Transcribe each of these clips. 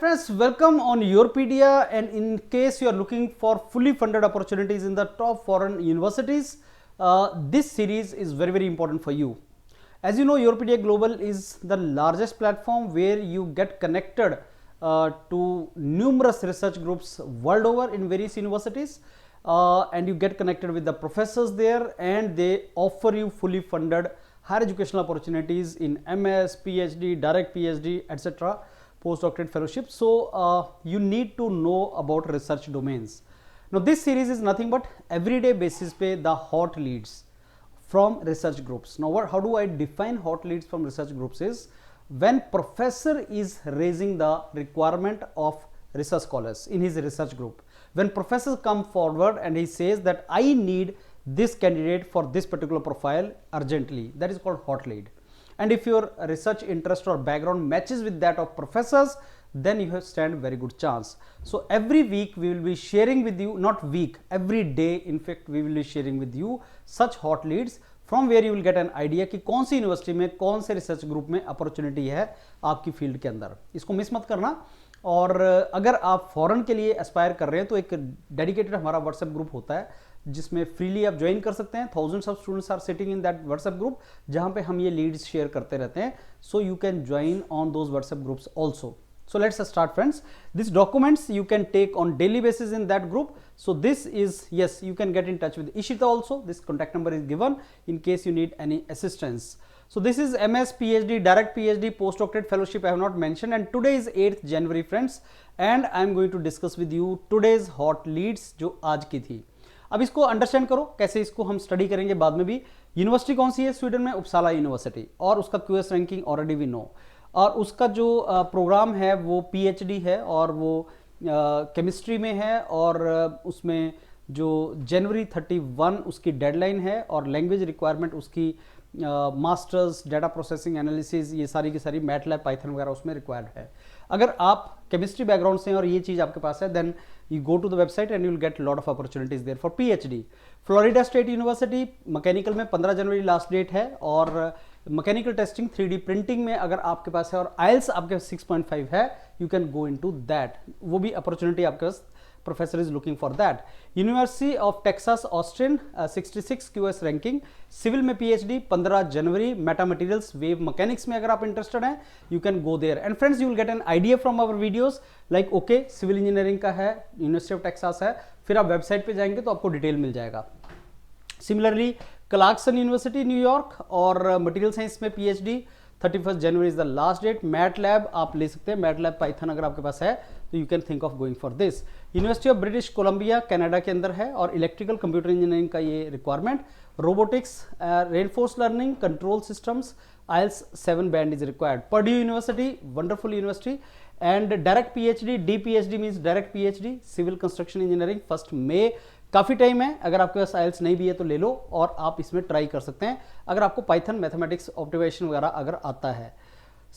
friends, welcome on Europedia, and in case you are looking for fully funded opportunities in the top foreign universities, this series is very important for you. As you know, Europedia Global is the largest platform where you get connected to numerous research groups world over in various universities, and you get connected with the professors there, and they offer you fully funded higher educational opportunities in MS, PhD, direct PhD, etc. postdoctorate fellowship. So you need to know about research domains. Now this series is nothing but everyday basis pe the hot leads from research groups. Now how do I define hot leads from research groups is when professor is raising the requirement of research scholars in his research group. When professors come forward and he says that I need this candidate for this particular profile urgently, that is called hot lead. And if your research interest or background matches with that of professors, then you have stand very good chance. So every week we will be sharing with you, not week, every day in fact we will be sharing with you such hot leads from where you will get an idea कि कौन सी university में कौन से research group में opportunity है आपकी field के अंदर. इसको मिस मत करना. और अगर आप फॉरेन के लिए एस्पायर कर रहे हैं तो एक डेडिकेटेड हमारा व्हाट्सएप ग्रुप होता है जिसमें फ्रीली आप ज्वाइन कर सकते हैं. Thousands of students are sitting in that WhatsApp group जहां पे हम ये लीड्स शेयर करते रहते हैं. So you can join on those WhatsApp groups also. So let's start, friends. These documents you can take on daily basis in that group. So this is, yes, you can get in touch with Ishita also. This contact number is given in case you need any assistance. So this is MS, PhD, direct PhD, postdoctorate fellowship I have not mentioned, and today is 8th January, friends, and I am going to discuss with you today's hot leads जो आज की थी. अब इसको understand करो कैसे इसको हम स्टडी करेंगे बाद में भी. यूनिवर्सिटी कौन सी है स्वीडन में? उपसाला यूनिवर्सिटी, और उसका QS ranking already we know, और उसका जो प्रोग्राम है वो पीएचडी है और वो केमिस्ट्री में है, और उसमें जो जनवरी 31 उसकी डेडलाइन है, और लैंग्वेज रिक्वायरमेंट उसकी मास्टर्स डाटा प्रोसेसिंग एनालिसिस ये सारी की सारी मैटलैब पाइथन वगैरह उसमें रिक्वायर्ड है. अगर आप केमिस्ट्री बैकग्राउंड से हैं और ये चीज़ आपके पास है, then you go to the website and you will get lot of opportunities there for PhD. Florida State University mechanical में 15 जनवरी लास्ट डेट है, और मैकेनिकल टेस्टिंग 3D प्रिंटिंग में अगर आपके पास है और आइल्स आपके 6.5 है, you can go into that. वो भी अपॉर्चुनिटी आपके पास, professor is looking for that. University of Texas Austin 66 QS ranking, civil में पीएचडी 15 जनवरी, मेटा मटेरियल्स वेव मैकेनिक्स में अगर आप इंटरेस्टेड हैं you can go there. And friends, you will get an idea from our videos like okay civil engineering का है, university of Texas है, फिर आप वेबसाइट पे जाएंगे तो आपको डिटेल मिल जाएगा. सिमिलरली क्लार्कसन यूनिवर्सिटी न्यूयॉर्क और मटेरियल साइंस में PhD 31 January is the last date. MATLAB आप ले सकते हैं, मैटलैब पाइथन अगर आपके पास है तो you can think of going for this. University of British Columbia Canada के अंदर है, और इलेक्ट्रिकल कंप्यूटर इंजीनियरिंग का ये requirement. Robotics, reinforce learning, control systems, IELTS 7 band is required. Purdue University wonderful university. And direct PhD, DPhD means direct PhD, civil construction engineering 1 मई. काफ़ी time है, अगर आपके पास आइल्स नहीं भी है तो ले लो और आप इसमें ट्राई कर सकते हैं अगर आपको पाइथन, मैथमेटिक्स, ऑप्टिमाइजेशन वगैरह अगर आता है.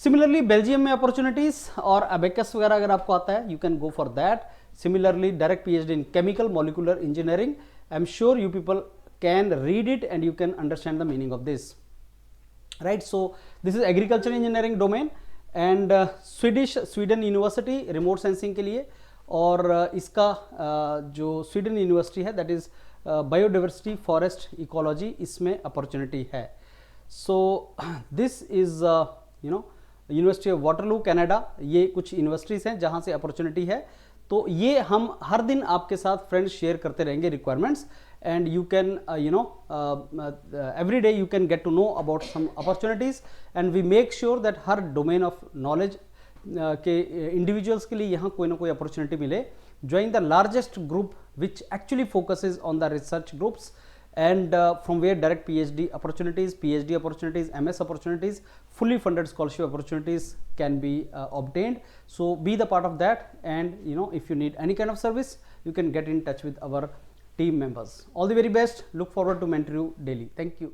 सिमिलरली बेल्जियम में अपॉर्चुनिटीज और अबेकस वगैरह अगर आपको आता है you can go for that. Similarly direct PhD in chemical molecular engineering. I am sure you people can read it and you can understand the meaning of this, right. So this is agriculture engineering domain. And Sweden university remote sensing के लिए, और इसका जो Sweden university है that is biodiversity forest ecology, इसमें opportunity है. So this is university of Waterloo Canada. ये कुछ यूनिवर्सिटीज़ हैं जहाँ से अपॉर्चुनिटी है. तो ये हम हर दिन आपके साथ फ्रेंड्स शेयर करते रहेंगे requirements, and you can every day you can get to know about some opportunities, and we make sure that हर domain of knowledge के इंडिविजुअल्स के लिए यहाँ कोई ना कोई अपॉर्चुनिटी मिले. Join the largest group which actually focuses on the research groups, and from where direct PhD opportunities, PhD opportunities, MS opportunities, fully funded scholarship opportunities can be obtained. So be the part of that, and if you need any kind of service you can get in touch with our team members. All the very best. Look forward to mentor you daily. Thank you.